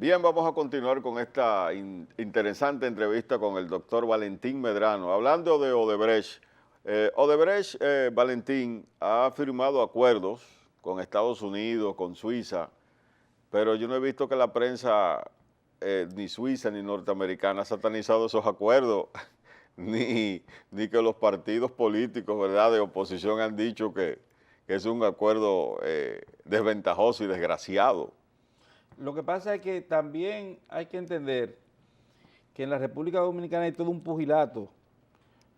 Bien, vamos a continuar con esta interesante entrevista con el doctor Valentín Medrano. Hablando de Odebrecht, Valentín, ha firmado acuerdos con Estados Unidos, con Suiza, pero yo no he visto que la prensa, ni suiza ni norteamericana, ha satanizado esos acuerdos, ni que los partidos políticos, ¿verdad?, de oposición han dicho que es un acuerdo desventajoso y desgraciado. Lo que pasa es que también hay que entender que en la República Dominicana hay todo un pugilato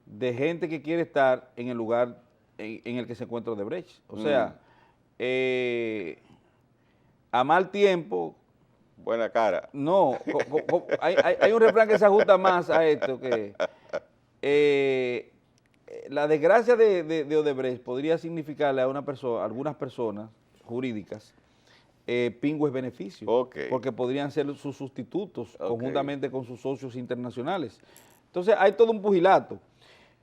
de gente que quiere estar en el lugar en el que se encuentra Odebrecht. O sea, a mal tiempo... Buena cara. No, hay un refrán que se ajusta más a esto, que la desgracia de Odebrecht podría significarle a algunas personas jurídicas pingües beneficios, porque podrían ser sus sustitutos conjuntamente con sus socios internacionales. Entonces hay todo un pugilato.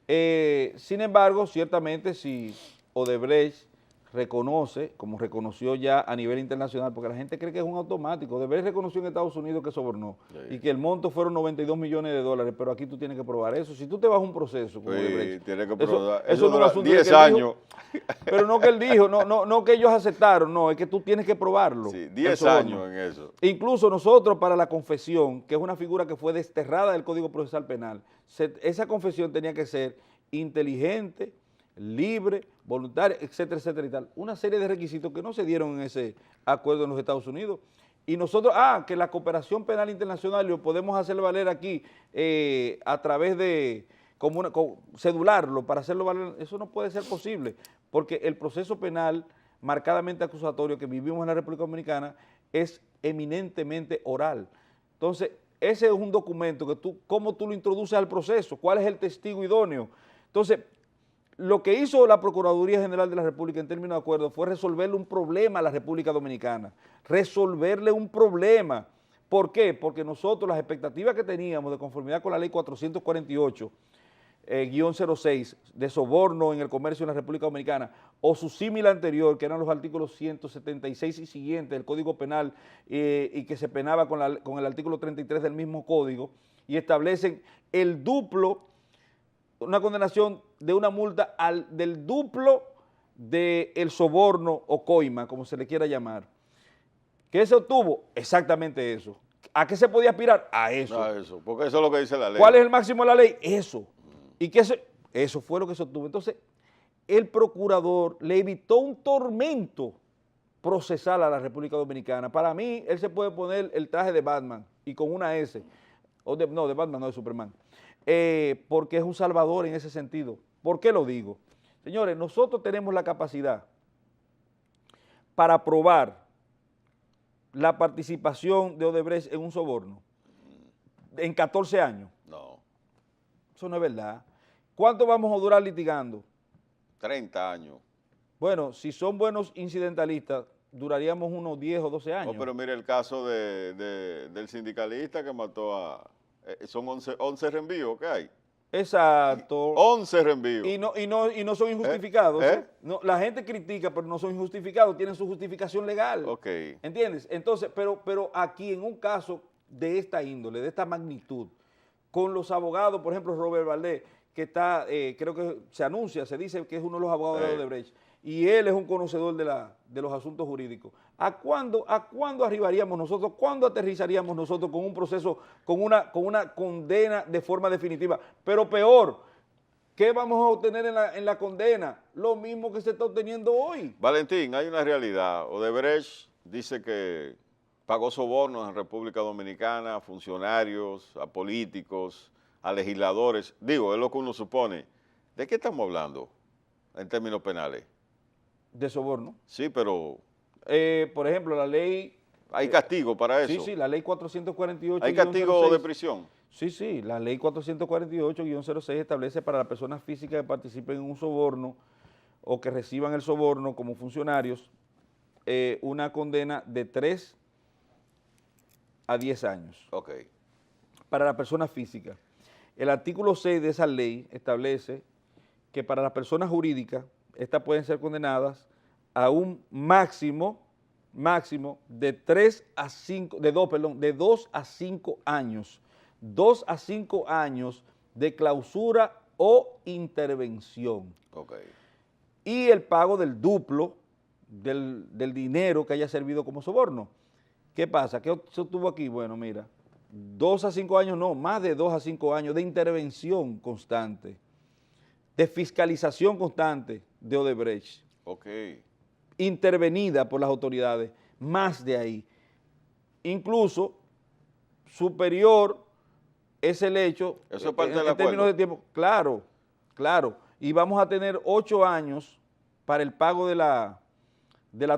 Sin embargo, ciertamente si Odebrecht reconoce, como reconoció ya a nivel internacional, porque la gente cree que es un automático, Odebrecht reconoció en Estados Unidos que sobornó y que el monto fueron 92 millones de dólares, pero aquí tú tienes que probar eso. Si tú te vas a un proceso como Odebrecht, tienes que probar. Eso no es un asunto 10 de que él años. dijo, pero no que él dijo, no que ellos aceptaron, no, es que tú tienes que probarlo. Sí, 10 años en eso. Incluso nosotros para la confesión, que es una figura que fue desterrada del Código Procesal Penal, esa confesión tenía que ser inteligente, libre, voluntaria, etcétera, etcétera y tal. Una serie de requisitos que no se dieron en ese acuerdo en los Estados Unidos. Y nosotros, que la cooperación penal internacional lo podemos hacer valer aquí a través de cedularlo para hacerlo valer, eso no puede ser posible, porque el proceso penal marcadamente acusatorio que vivimos en la República Dominicana es eminentemente oral. Entonces, ese es un documento que cómo tú lo introduces al proceso, cuál es el testigo idóneo. Entonces, lo que hizo la Procuraduría General de la República en términos de acuerdo fue resolverle un problema a la República Dominicana, resolverle un problema. ¿Por qué? Porque nosotros las expectativas que teníamos de conformidad con la ley 448-06 de soborno en el comercio en la República Dominicana o su símil anterior, que eran los artículos 176 y siguientes del Código Penal y que se penaba con el artículo 33 del mismo código y establecen el duplo, una condenación de una multa del duplo del soborno o coima, como se le quiera llamar. ¿Qué se obtuvo? Exactamente eso. ¿A qué se podía aspirar? A eso. A eso, porque eso es lo que dice la ley. ¿Cuál es el máximo de la ley? Eso. ¿Y qué eso fue lo que se obtuvo? Entonces, el procurador le evitó un tormento procesal a la República Dominicana. Para mí, él se puede poner el traje de Batman y con una S. No, de Batman, no, de Superman. Porque es un salvador en ese sentido. ¿Por qué lo digo? Señores, nosotros tenemos la capacidad para probar la participación de Odebrecht en un soborno en 14 años. No. Eso no es verdad. ¿Cuánto vamos a durar litigando? 30 años. Bueno, si son buenos incidentalistas, duraríamos unos 10 o 12 años. No, pero mire el caso del sindicalista que mató son 11 reenvíos que hay. Exacto. 11 reenvíos. Y no son injustificados. No, la gente critica, pero no son injustificados, tienen su justificación legal. Ok. ¿Entiendes? Entonces, pero aquí en un caso de esta índole, de esta magnitud, con los abogados, por ejemplo, Robert Valdés, que está, creo que se dice que es uno de los abogados de Odebrecht, y él es un conocedor de los asuntos jurídicos. ¿A cuándo arribaríamos nosotros? ¿Cuándo aterrizaríamos nosotros con un proceso, con una condena de forma definitiva? Pero peor, ¿qué vamos a obtener en la condena? Lo mismo que se está obteniendo hoy. Valentín, hay una realidad. Odebrecht dice que pagó sobornos en República Dominicana a funcionarios, a políticos, a legisladores. Digo, es lo que uno supone. ¿De qué estamos hablando en términos penales? De soborno. Sí, pero... por ejemplo, la ley... ¿Hay castigo para eso? Sí, la ley 448. ¿Hay castigo de prisión? Sí, la ley 448-06 establece para las personas físicas que participen en un soborno o que reciban el soborno como funcionarios una condena de 3 a 10 años. Ok. Para la persona física. El artículo 6 de esa ley establece que para las personas jurídicas, estas pueden ser condenadas a un máximo máximo de 3 a 5, de 2, perdón, de 2 a 5 años. 2 a 5 años de clausura o intervención. Ok. Y el pago del duplo del dinero que haya servido como soborno. ¿Qué pasa? ¿Qué se obtuvo aquí? Bueno, mira, 2 a 5 años no, más de 2 a 5 años de intervención constante, de fiscalización constante de Odebrecht. Ok. Intervenida por las autoridades, más de ahí. Incluso superior es el hecho, Eso es parte del en términos acuerdo. de tiempo, claro, claro, y vamos a tener 8 años para el pago de la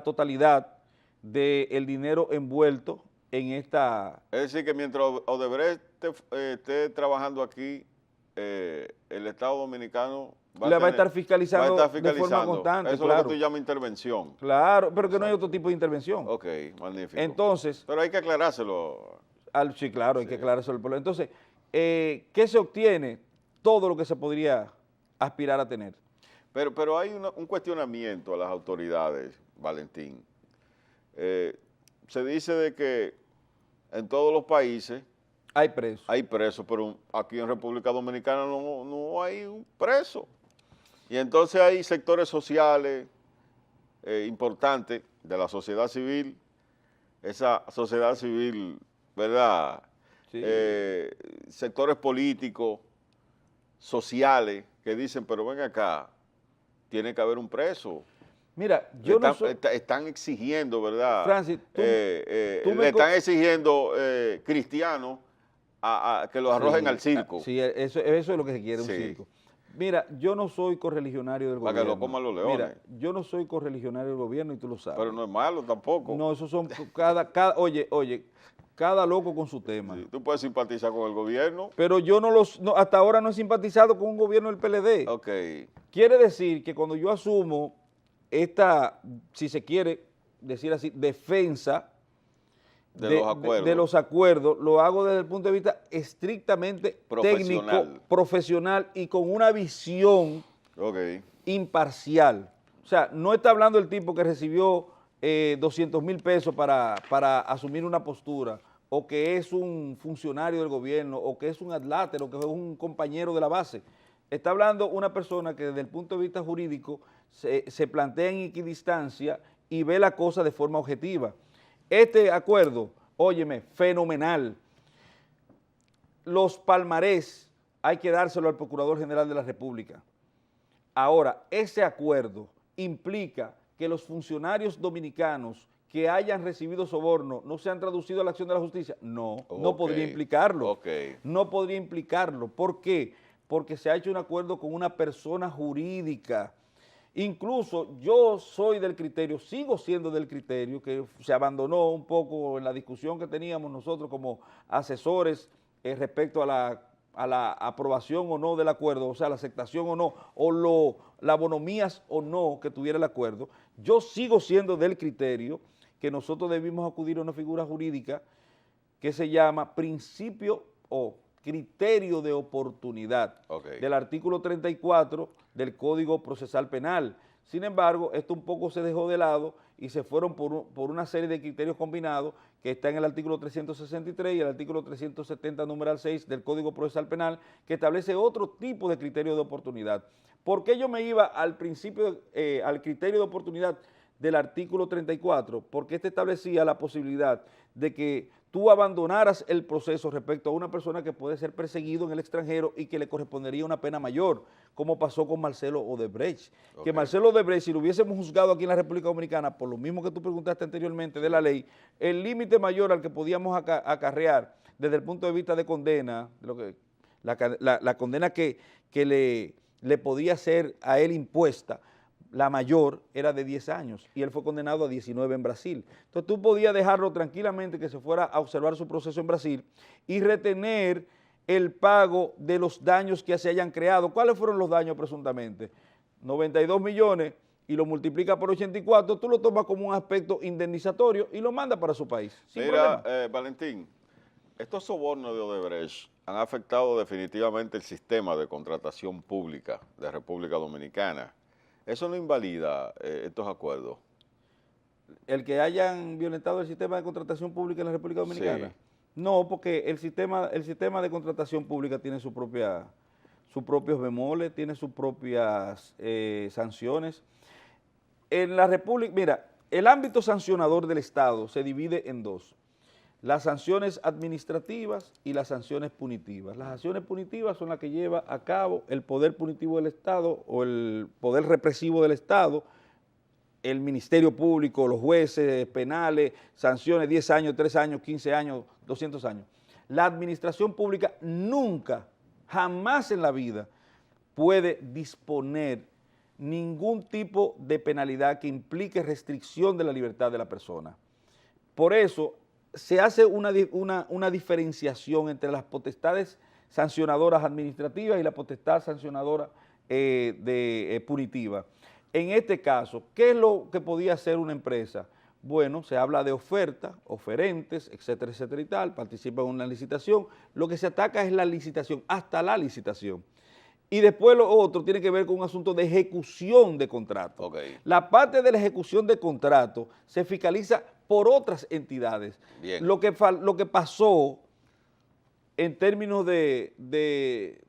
totalidad del dinero envuelto en esta... Es decir, que mientras Odebrecht esté trabajando aquí, el Estado Dominicano va va a tener- estar fiscalizando, va a estar de forma fiscalizando. constante, Eso es claro. lo que tú llamas intervención. Claro, pero que no hay Exacto. otro tipo de intervención. Ok, magnífico. Entonces, Pero hay que aclarárselo. sí, claro, hay Sí. que aclarar eso el problema. Entonces, ¿qué se obtiene? Todo lo que se podría aspirar a tener. Pero hay un cuestionamiento a las autoridades, Valentín. Se dice de que en todos los países Hay presos. hay presos, pero aquí en República Dominicana no hay un preso. Y entonces hay sectores sociales importantes de la sociedad civil, esa sociedad civil, ¿verdad? Sí. Sectores políticos, sociales, que dicen, pero ven acá, tiene que haber un preso. Mira, yo no soy... Están exigiendo, ¿verdad? Francis, tú le me... están exigiendo cristianos a que los arrojen Sí, al circo. Sí, eso es lo que se quiere, un Sí. circo. Mira, yo no soy correligionario del Para gobierno. que lo coman los leones. Mira, yo no soy correligionario del gobierno y tú lo sabes. Pero no es malo tampoco. No, esos son oye, cada loco con su tema. Sí, tú puedes simpatizar con el gobierno. Pero yo hasta ahora no he simpatizado con un gobierno del PLD. Ok. Quiere decir que cuando yo asumo esta, si se quiere decir así, defensa de los acuerdos, lo hago desde el punto de vista estrictamente técnico, profesional y con una visión imparcial. O sea, no está hablando el tipo que recibió 200,000 pesos para asumir una postura, o que es un funcionario del gobierno, o que es un adlátero, o que es un compañero de la base. Está hablando una persona que desde el punto de vista jurídico se plantea en equidistancia y ve la cosa de forma objetiva. Este acuerdo, óyeme, fenomenal. Los palmarés hay que dárselo al Procurador General de la República. Ahora, ese acuerdo implica que los funcionarios dominicanos que hayan recibido soborno no se han traducido a la acción de la justicia. No, no podría implicarlo. No podría implicarlo. ¿Por qué? Porque se ha hecho un acuerdo con una persona jurídica. Incluso yo soy del criterio, sigo siendo del criterio, que se abandonó un poco en la discusión que teníamos nosotros como asesores respecto a la aprobación o no del acuerdo, o sea, la aceptación o no, o la bonomías o no que tuviera el acuerdo. Yo sigo siendo del criterio que nosotros debimos acudir a una figura jurídica que se llama principio o criterio de oportunidad del artículo 34 del Código Procesal Penal. Sin embargo, esto un poco se dejó de lado y se fueron por una serie de criterios combinados que está en el artículo 363 y el artículo 370, numeral 6 del Código Procesal Penal, que establece otro tipo de criterio de oportunidad. ¿Por qué yo me iba al principio, al criterio de oportunidad del artículo 34? Porque este establecía la posibilidad de que tú abandonaras el proceso respecto a una persona que puede ser perseguido en el extranjero y que le correspondería una pena mayor, como pasó con Marcelo Odebrecht. Que Marcelo Odebrecht, si lo hubiésemos juzgado aquí en la República Dominicana, por lo mismo que tú preguntaste anteriormente de la ley, el límite mayor al que podíamos acarrear desde el punto de vista de condena, la condena que le podía ser a él impuesta, la mayor era de 10 años y él fue condenado a 19 en Brasil. Entonces tú podías dejarlo tranquilamente que se fuera a observar su proceso en Brasil y retener el pago de los daños que se hayan creado. ¿Cuáles fueron los daños presuntamente? 92 millones y lo multiplica por 84, tú lo tomas como un aspecto indemnizatorio y lo mandas para su país. Mira, Valentín, estos sobornos de Odebrecht han afectado definitivamente el sistema de contratación pública de República Dominicana. ¿Eso no invalida estos acuerdos? el que hayan violentado el sistema de contratación pública en la República Dominicana. Sí. No, porque el sistema de contratación pública tiene sus propios bemoles, tiene sus propias sanciones. En la República, mira, el ámbito sancionador del Estado se divide en dos: las sanciones administrativas y las sanciones punitivas. Las sanciones punitivas son las que lleva a cabo el poder punitivo del Estado o el poder represivo del Estado, el Ministerio Público, los jueces penales, sanciones 10 años, 3 años, 15 años, 200 años. La administración pública nunca, jamás en la vida puede disponer ningún tipo de penalidad que implique restricción de la libertad de la persona. Por eso se hace una diferenciación entre las potestades sancionadoras administrativas y la potestad sancionadora punitiva. En este caso, ¿qué es lo que podía hacer una empresa? Bueno, se habla de oferta, oferentes, etcétera y tal, participa en una licitación. Lo que se ataca es la licitación, hasta la licitación. Y después lo otro tiene que ver con un asunto de ejecución de contrato. Okay. La parte de la ejecución de contrato se fiscaliza por otras entidades. Bien. Lo que pasó en términos de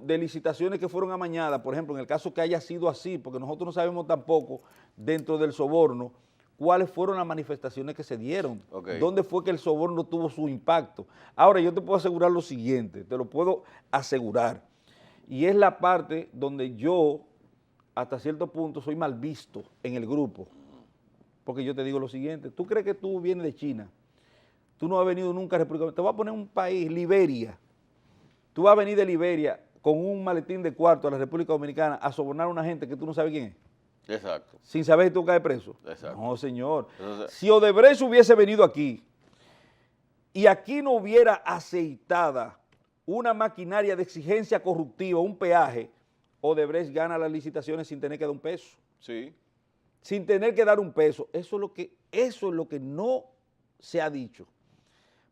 licitaciones que fueron amañadas, por ejemplo, en el caso que haya sido así, porque nosotros no sabemos tampoco dentro del soborno cuáles fueron las manifestaciones que se dieron, Okay. dónde fue que el soborno tuvo su impacto. Ahora, yo te puedo asegurar lo siguiente, te lo puedo asegurar, y es la parte donde yo, hasta cierto punto, soy mal visto en el grupo, porque yo te digo lo siguiente: ¿tú crees que tú vienes de China? Tú no has venido nunca a República Dominicana. Te voy a poner un país, Liberia. Tú vas a venir de Liberia con un maletín de cuarto a la República Dominicana a sobornar a una gente que tú no sabes quién es. Exacto. Sin saber si tú caes preso. Exacto. No, señor. Entonces, Si Odebrecht hubiese venido aquí y aquí no hubiera aceitada una maquinaria de exigencia corruptiva, un peaje, Odebrecht gana las licitaciones sin tener que dar un peso. sí. Sin tener que dar un peso. Eso es lo que no se ha dicho.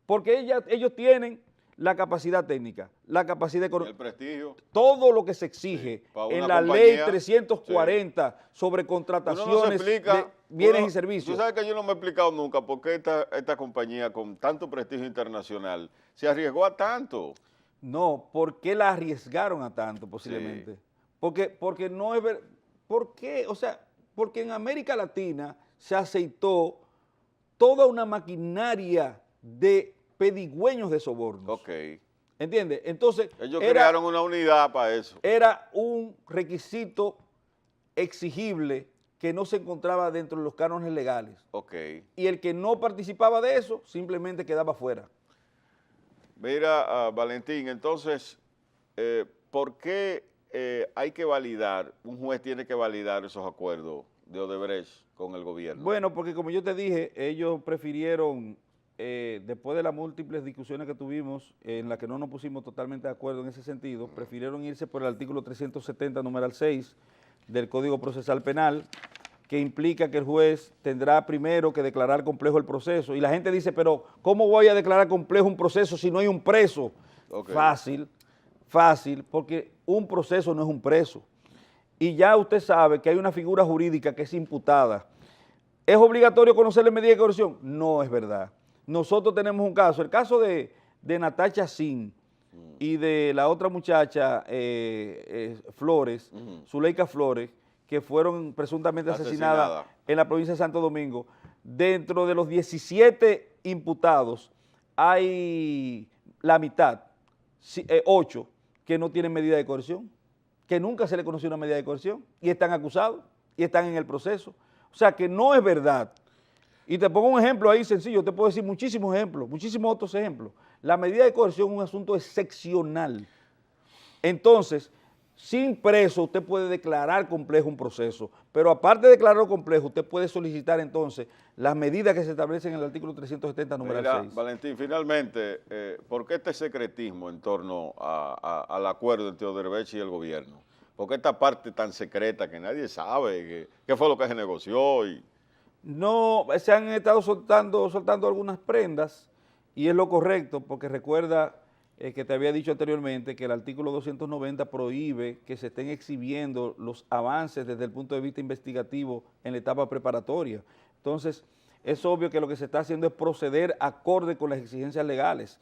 Porque ellos tienen la capacidad técnica, la capacidad económica, El prestigio. todo lo que se exige Sí, para en una la compañía, ley 340 sobre Uno contrataciones no se explica, de bienes uno- y servicios. Tú sabes que yo no me he explicado nunca por qué esta compañía con tanto prestigio internacional se arriesgó a tanto. No, ¿por qué la arriesgaron a tanto posiblemente? Sí. Porque no es verdad. ¿Por qué? O sea, porque en América Latina se aceitó toda una maquinaria de pedigüeños de sobornos. Ok. ¿Entiendes? Entonces, Ellos crearon una unidad para eso. era un requisito exigible que no se encontraba dentro de los cánones legales. Ok. Y el que no participaba de eso simplemente quedaba fuera. Mira, Valentín, entonces, ¿por qué hay que validar, un juez tiene que validar esos acuerdos de Odebrecht con el gobierno? Bueno, porque como yo te dije, ellos prefirieron, después de las múltiples discusiones que tuvimos, en las que no nos pusimos totalmente de acuerdo en ese sentido, prefirieron irse por el artículo 370, numeral 6 del Código Procesal Penal, que implica que el juez tendrá primero que declarar complejo el proceso. Y la gente dice, pero ¿cómo voy a declarar complejo un proceso si no hay un preso? Okay. Fácil, porque un proceso no es un preso. Y ya usted sabe que hay una figura jurídica que es imputada. ¿Es obligatorio conocer la medida de coerción? No es verdad. Nosotros tenemos un caso, el caso de Natasha Sin y de la otra muchacha Flores, Zuleika Flores, que fueron presuntamente asesinadas en la provincia de Santo Domingo. Dentro de los 17 imputados hay la mitad, 8, que no tienen medida de coerción, que nunca se le conoció una medida de coerción y están acusados y están en el proceso. O sea que no es verdad. Y te pongo un ejemplo ahí sencillo, te puedo decir muchísimos ejemplos, muchísimos otros ejemplos. La medida de coerción es un asunto excepcional. Entonces, sin preso usted puede declarar complejo un proceso, pero aparte de declararlo complejo, usted puede solicitar entonces las medidas que se establecen en el artículo 370, numeral 6. Valentín, finalmente, ¿por qué este secretismo en torno al acuerdo entre Odebrecht y el gobierno? ¿Por qué esta parte tan secreta que nadie sabe qué fue lo que se negoció? No, se han estado soltando algunas prendas y es lo correcto, porque recuerda que te había dicho anteriormente que el artículo 290 prohíbe que se estén exhibiendo los avances desde el punto de vista investigativo en la etapa preparatoria. Entonces, es obvio que lo que se está haciendo es proceder acorde con las exigencias legales.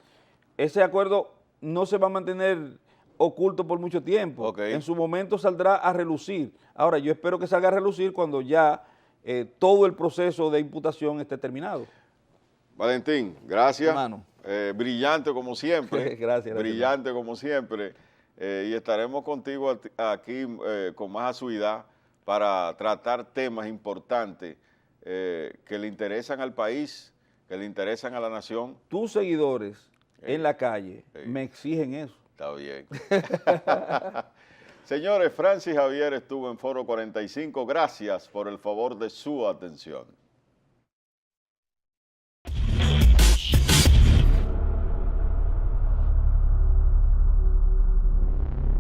Ese acuerdo no se va a mantener oculto por mucho tiempo. Ok. En su momento saldrá a relucir. Ahora, yo espero que salga a relucir cuando ya todo el proceso de imputación esté terminado. Valentín, gracias. Hermano. Brillante como siempre. Gracias. Brillante como siempre. Y estaremos contigo aquí con más asiduidad para tratar temas importantes que le interesan al país, que le interesan a la nación. Tus seguidores en la calle me exigen eso. Está bien. Señores, Francis Javier estuvo en Foro 45. Gracias por el favor de su atención.